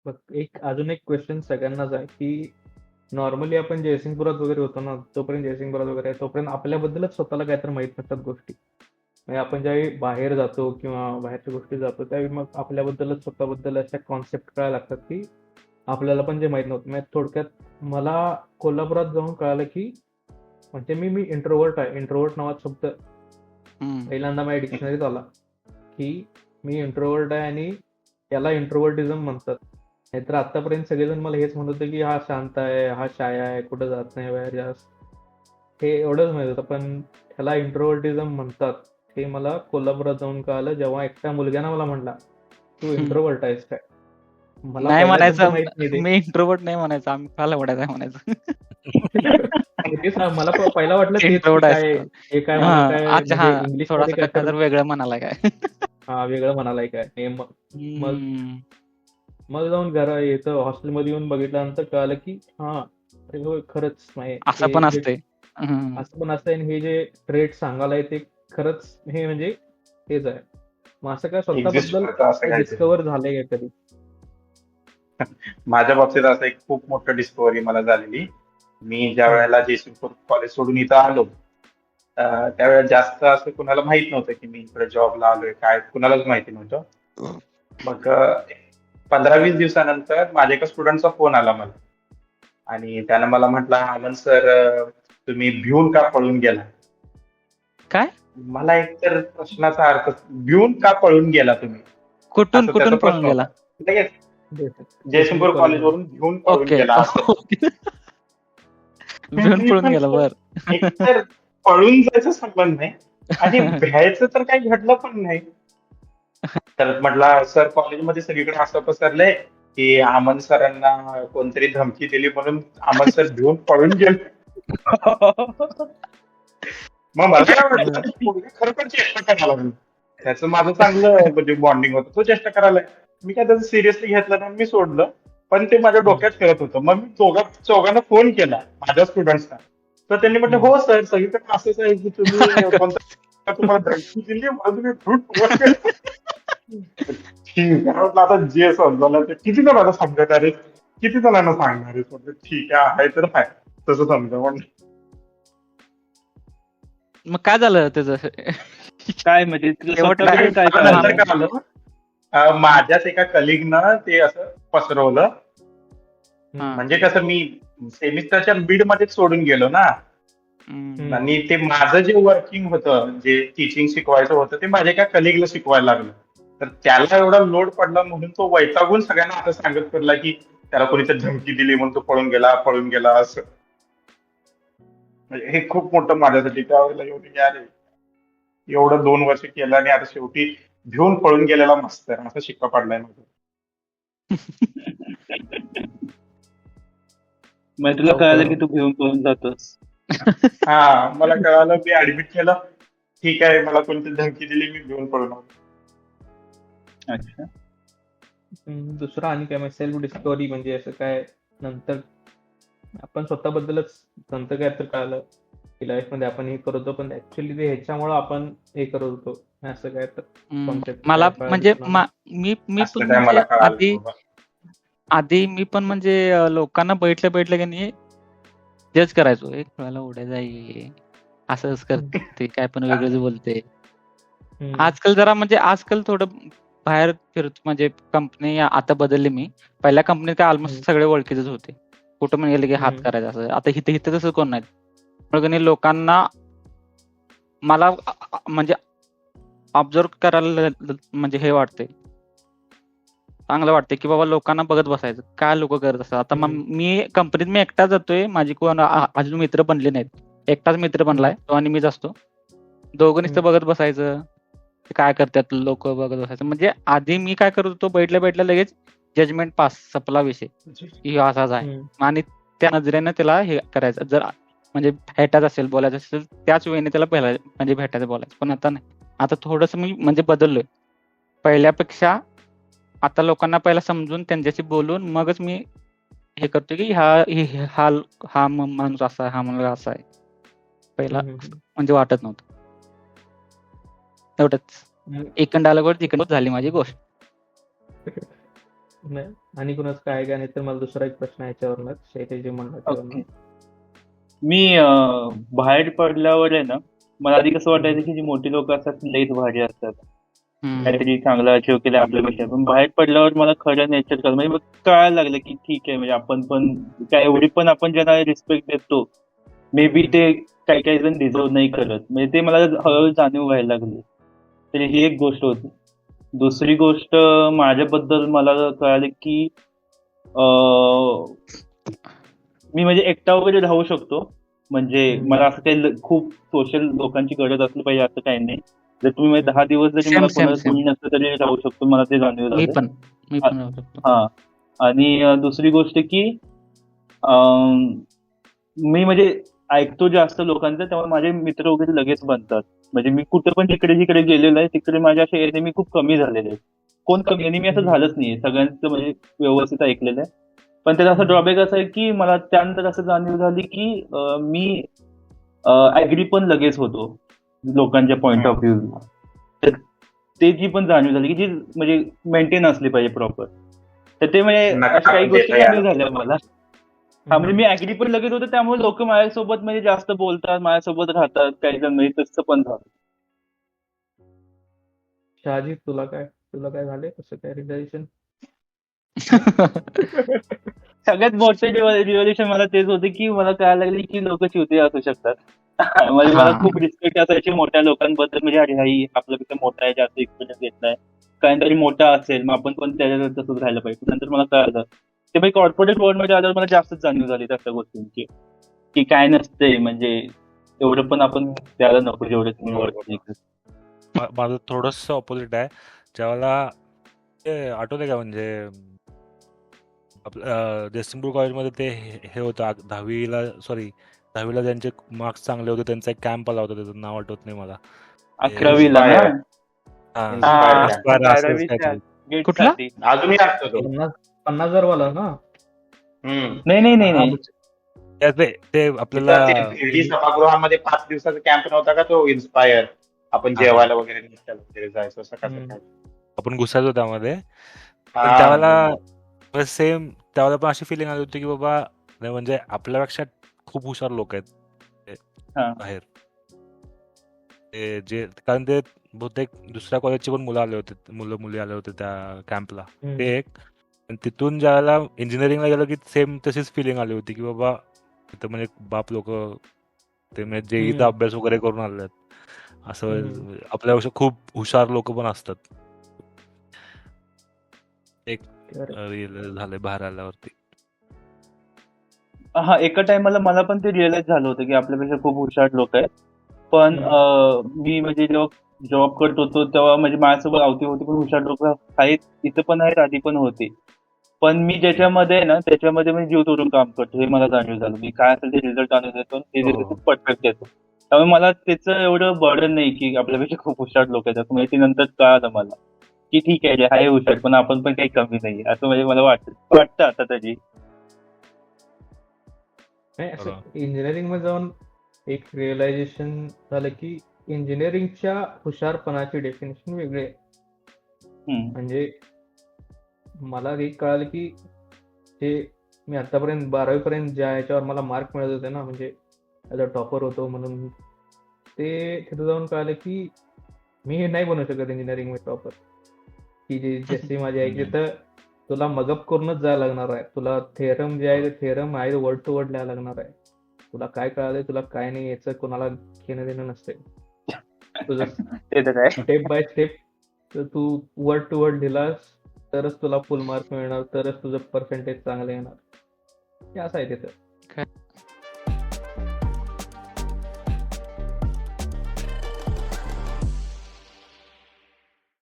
बघ, अजून एक क्वेश्चन सगळ्यांनाच आहे की नॉर्मली आपण जयसिंगपुरात वगैरे होतो ना, तोपर्यंत जयसिंगपुरात वगैरे आहे तोपर्यंत आपल्याबद्दलच स्वतःला काहीतरी माहित नसतात गोष्टी. म्हणजे आपण ज्यावेळी बाहेर जातो किंवा बाहेरच्या गोष्टी जातो त्यावेळी मग आपल्याबद्दलच स्वतःबद्दल अशा कॉन्सेप्ट कळायला लागतात की आपल्याला पण जे माहित नव्हतं. म्हणजे थोडक्यात मला कोल्हापुरात जाऊन कळालं की म्हणजे मी मी इंट्रोवर्ट आहे. इंट्रोवर्ट नावाचा शब्द हम्म. पहिल्यांदा माझ्या डिक्शनरीत आला की मी इंट्रोवर्ट आहे आणि याला इंट्रोवर्टिझम म्हणतात. नाहीतर आतापर्यंत सगळेजण मला हेच म्हणत होते की हा शांत आहे, हा शाय आहे, कुठं जात नाही बाहेर जास्त. हे एवढंच माहित होतं, पण ह्याला इंट्रोवर्टिझम म्हणतात हे मला कोल्हापुरात जाऊन कळालं जेव्हा एकट्या मुलग्यानं मला म्हटला तू हम्म. इंट्रोवर्ट आहेस काय. मला नाही पहिला शब्द म्हणायचं. माहित नाही ते. मी इंट्रोवर्ट नाही म्हणायचं, आम्ही फार आवडायचं आहे म्हणायचं. आणि तेच मला पहिला वाटलं तेच की इंट्रोवर्ट आहेस काय का? हे काय मला हा, काय अच्छा, म्हणजे हा. इंग्लिश मध्ये थोडासा काय कट्टा तर तर वेगळं म्हणाला काय. हा वेगळं म्हणालाय काय हे मग हम्म. मग जाऊन घरा येतं हॉस्टेलमध्ये येऊन बघितल्यानंतर कळालं की हा अरे होय खरंच नाही असं हे पण जे असतंय. हम्म. असं पण असतं आणि हे जे ट्रेट सांगायलाय ते खरंच हे म्हणजे हेच आहे. मग असं काय एक्झिस्ट स्वतःबद्दल करतं असं काहीतरी. डिस्कवर झालंय का कधी? माझ्या बाबतीत असं एक खूप मोठं डिस्कवरी मला झालेली. मी ज्या हम्म, वेळेला जयसिंगपूर कॉलेज सोडून इथं आलो, त्यावेळेला जास्त असं कुणाला माहित नव्हतं की मी इकडे जॉबला आलोय, काय कुणालाच माहिती नव्हतं. मग 15-20 दिवसानंतर माझ्या एका स्टुडंटचा फोन आला मला, आणि त्यानं मला म्हटलं, आनंद सर, तुम्ही भिवून का पळून गेला? काय? मला एकतर प्रश्नाचा अर्थ, भिवून का पळून गेला तुम्ही, कुठून असं त्याचा कुठून पळून प्रश्न गेला? होता. लगेच जयसिंगपूर जयसिंगपूर कॉलेजमध्ये. कॉलेजवरून भिवून पळून ओके. गेला असं. भिऊन मी पळून गेला, म्हटलं, बर. एकतर पळून जायचा संबंध नाही आणि भ्यायचं तर काही घडलं पण नाही. तर म्हटलं, सर कॉलेजमध्ये सगळीकडे असं पसरलंय की अमन सरांना कोणतरी धमकी दिली म्हणून अमन सर भिवून पळून गेले. मग मला काय वाटलं, ते पोरगं खरोखर चेष्टा करायला लागलं. त्याचं माझं चांगलं म्हणजे बॉन्डिंग होतं, तो चेष्टा करायला. मी काय त्याचं सिरियसली घेतलं नाही, मी सोडलं. पण ते माझ्या डोक्यात खेळत होतं. मग मी चौघांना फोन केला माझ्या स्टुडंट्सना. तर त्यांनी म्हटलं, हो सर, सगळीकडे असंच आहे की तुम्ही कोणता तुम्हाला धमकी दिली म्हणून तुम्ही भिवून पळून गेला. ठीक आहे म्हटलं, आता जे समजलं ते किती जणांना समजणार आहे, किती जणांना सांगणार आहे. म्हटलं ठीक आहे तर आहे, तसं समजा म्हणलं. मग काय झालं त्याचं? काय म्हणजे तुझं शेवटला स्वतःबद्दल काय मला कळालं? नंतर कळालं, माझ्याच एका कलिगनं ते असं पसरवलं. हा. म्हणजे कसं, मी सेमिस्टरच्या बीड मध्येच सोडून गेलो ना, हम्म. आणि ते माझं जे वर्किंग होतं, जे टीचिंग शिकवायचं होतं, ते माझ्या एका कलिगला शिकवायला लागलं. तर त्याला एवढा लोड पडला म्हणून तो वैतागून सगळ्यांना असं सांगत फिरला की त्याला कोणीतरी धमकी दिली म्हणून तो पळून गेला असं. म्हणजे हे खूप मोठं माझ्यासाठी त्यावेळेला एवढी की अरे, एवढं 2 वर्ष केलं आणि आता शेवटी भिवून पळून गेलेला मस्त आहे, असा शिक्का पडलाय माझा. मग तुला कळालं की तू घेऊन पळून जातोस. हा, मला कळालं, मी ऍडमिट केलं. ठीक आहे, मला कोणती धमकी दिली, मी भिवून पळून आलो. अच्छा. दुसरं आणि काय सेल्फ डिस्कवरी म्हणजे असं काय नंतर आपण स्वतःबद्दलच नंतर काय तर कळालं की लाईफ मध्ये आपण हे करत होतो, पण ऍक्च्युली ते ह्याच्यामुळं आपण हे करत होतो असं काय तर कॉन्सेप्ट मला काय कळालं म्हणजे तुला? मी पण असलं काय म्हणजे मला कळालं आधी बाबा. आधी मी पण म्हणजे लोकांना बैठलं की नाही जज करायचो. एक वेळेला उड्या जाई, असंच करते, काय पण वेगळंच बोलते. आजकाल जरा म्हणजे आजकाल थोडं बाहेर फिरतो, म्हणजे कंपनी आता बदलली मी. पहिल्या कंपनीत काय ऑलमोस्ट सगळे ओळखीचेच होते. कुठं पण गेले की हात करायचा असं. आता इथं तसं कोण नाही. मग की नाही लोकांना मला म्हणजे ऑब्झर्व करायला म्हणजे हे वाटते, चांगलं वाटते की बाबा लोकांना बघत बसायचं काय लोक करत असतात. आता मग मी कंपनीत मी एकटाच जातोय, माझी कोण अजून मित्र बनले नाहीत. एकटाच मित्र बनलाय, तो आणि मीच असतो. दोघं नुसतं बघत बसायचं, काय करतात लोक बघत बसायचं. म्हणजे आधी मी काय करत होतो, बैठल्या लगेच जजमेंट पास, सपला विषय की असाच आहे, आणि त्या नजरेनं त्याला हे करायचं. जर म्हणजे भेटायचं असेल, बोलायचं असेल, त्याच वेळेने त्याला पहिला म्हणजे भेटायचं, बोलायचं. पण आता नाही, आता थोडंसं मी म्हणजे बदललोय पहिल्यापेक्षा. आता लोकांना पहिला समजून त्यांच्याशी बोलून मगच मी हे करतो की हा माणूस असा आहे, हा मुलगा असा आहे. पहिला म्हणजे वाटत नव्हतं. एवढंच, इकडं आल्यावर तिकडं झाली माझी गोष्ट. नाही आणि कुणाच काय काय नाही तर मला दुसरा एक प्रश्न आहे याच्यावरनच शैलेश म्हणलं ओके. त्यावरनं. मी बाहेर पडल्यावर आहे ना, मला आधी कसं वाटायचं की जी मोठी लोक असतात ती लईच भारी असतात, काहीतरी चांगलं अचीव केलं आपल्यापेक्षा. पण बाहेर पडल्यावर मला खरं नेचर कळलं, म्हणजे मग कळायला लागलं की ठीक आहे, म्हणजे आपण पण काय एवढी पण आपण ज्यांना रिस्पेक्ट देतो मे बी ते काही काही जण डिझर्व नाही करत, म्हणजे ते मला हळूहळू जाणीव व्हायला लागली. तर ही एक गोष्ट होती. दुसरी गोष्ट माझ्याबद्दल मला कळालं की अं, मी म्हणजे एकटा वगैरे राहू शकतो, म्हणजे मला असं काही खूप सोशल लोकांची गरज असली पाहिजे असं काही नाही. जर तुम्ही म्हणजे 10 दिवस जरी Same, मला same, कोणाला कोणी नसतं तरी राहू शकतो, मला ते जाणीव मी झालं. पण मी पण राहू शकतो. हा. आणि दुसरी गोष्ट की अं, मी म्हणजे ऐकतो जास्त लोकांचं, त्यामुळे माझे मित्र वगैरे लगेच बनतात. म्हणजे मी कुठे पण जिकडे जिकडे गेलेलो आहे तिकडे माझ्या असे एनिमी खूप कमी झालेले आहेत. कोण कमी एनिमी असं झालंच नाहीये, सगळ्यांचं म्हणजे व्यवस्थित ऐकलेलं आहे. पण त्याचा असा ड्रॉबॅक असा आहे की मला त्यानंतर असं जाणीव झाली की मी ऍग्री पण लगेच होतो लोकांच्या पॉइंट ऑफ व्ह्यू. तर ते जी पण जाणीव झाली की जी म्हणजे मेंटेन असली पाहिजे प्रॉपर. तर ते म्हणजे नका अशा काही आपण गोष्टी देतो यार. जाणीव झाल्या मला. हा, म्हणजे मी ऍग्री पण लगेच होतो, त्यामुळे लोक माझ्यासोबत म्हणजे जास्त बोलतात, माझ्यासोबत राहतात, काही जण म्हणजे तसं पण झालं. शहाजी तुला काय झाले कसं काय रिअलायझेशन? सगळ्यात मोठं रिव्होल्युशन मला तेच होते की मला कळायला लागले की लोक चिवते असू शकतात. म्हणजे मला हा. खूप रिस्पेक्ट असायची मोठ्या लोकांबद्दल, म्हणजे अरे हाई आपल्यापेक्षा मोठा आहे, जास्त एक्सपिरियन्स घेतलाय, काहीतरी मोठा असेल मग आपण पण त्याच्या तसंच राहायला पाहिजे. नंतर मला कळालं ते भाई कॉर्पोरेट वर्ल्ड मध्ये आल्यावर मला जास्तच जाणीव झाली त्या गोष्टींची की काय नसते, म्हणजे एवढं पण आपण द्यायला नको जेवढे तुम्ही वर्क. माझं थोडंसं ऑपोजिट आहे. ज्यावेळेला ते आठवतंय का, म्हणजे आपलं जयसिंगपूर कॉलेजमध्ये ते हे होतं 10वीला ज्यांचे मार्क्स चांगले होते त्यांचा एक कॅम्प आला होता, त्याचं नाव आठवत नाही मला. 11वीला ना. हा, Inspire Inspire camp. असंच 11वीच्या काहीतरी. गेट कुठला? साठी. अजूनही असतो तो. 50,000 वाला ना? नाही. ते आपल्याला भेंडी सभागृहामध्ये 5 दिवसाचा कॅम्प नव्हता का तो इन्स्पायर? आपण हा. जेवायला वगैरे नाश्त्याला वगैरे जायचं सकाळ सकाळी. आपण घुसायचो त्यामध्ये. पण हा. त्यावेळेला सेम त्यावेळेला पण अशी फिलिंग आली होती की बाबा नाही, म्हणजे आपल्यापेक्षा खूप हुशार लोक आहेत हा. बाहेर. कारण ते बहुतेक दुसऱ्या कॉलेजचे पण मुलं मुली आले होते त्या कॅम्पला. ते एक. आणि तिथून ज्यावेळेला इंजिनिअरिंगला गेलो की सेम तशीच फिलिंग आली होती की बाबा तिथं म्हणजे बाप लोक ते म्हणजे जेईचा अभ्यास वगैरे करून आले आहेत असं. आपल्यापेक्षा खूप हुशार लोक पण असतात. एक रिअलाइज झालंय बाहेर आल्यावरती. हा, एका टाइमला मला पण ते रिअलाइज झालं होतं की आपल्यापेक्षा खूप हुशार लोक आहेत. पण मी म्हणजे जेव्हा जॉब करत होतो तेव्हा म्हणजे माझ्यासोबत होती पण हुशार लोक आहेत, इथं पण आहेत, आधी पण होते. पण मी ज्याच्यामध्ये ना त्याच्यामध्ये मी जीव तोडून काम करतो हे मला जाणीव झालं. मी काय असेल ते रिझल्ट आणून देतो, ते देतो ते परफेक्ट देतो. त्यामुळे मला त्याचं एवढं बर्डन नाही की आपल्यापेक्षा खूप हुशार लोक आहेत. असं म्हणजे ते नंतर कळालं मला की ठीक आहे आहे हुशार पण आपण पण काही कमी नाही असं म्हणजे मला वाटतं आता तरी. नाही असं इंजिनिअरिंग मध्ये जाऊन एक रिअलायझेशन झालं की इंजिनिअरिंगच्या हुशारपणाची डेफिनेशन वेगळी आहे. म्हणजे मला एक कळालं की जे मी आतापर्यंत 12वी पर्यंत ज्या याच्यावर मला मार्क मिळत होते ना, म्हणजे ॲज अ टॉपर होतो म्हणून, ते तिथं जाऊन कळालं की मी हे नाही बनवू शकत इंजिनिअरिंग मध्ये टॉपर. की जशी माझी ऐकली तर तुला मगअप करूनच जायला लागणार आहे. तुला थेरम जे आहे ते थेरम आहे वर्ड टू वर्ड लिहायला लागणार आहे. तुला काय कळालंय तुला काय नाही याचं कोणाला घेणं देणं नसते. तुझं स्टेप बाय स्टेप तू वर्ड टू वर्ड लिहिलास तरच तुला फुल मार्क मिळणार, तरच तुझं पर्सेंटेज चांगलं येणार. हे असं आहे तिथं.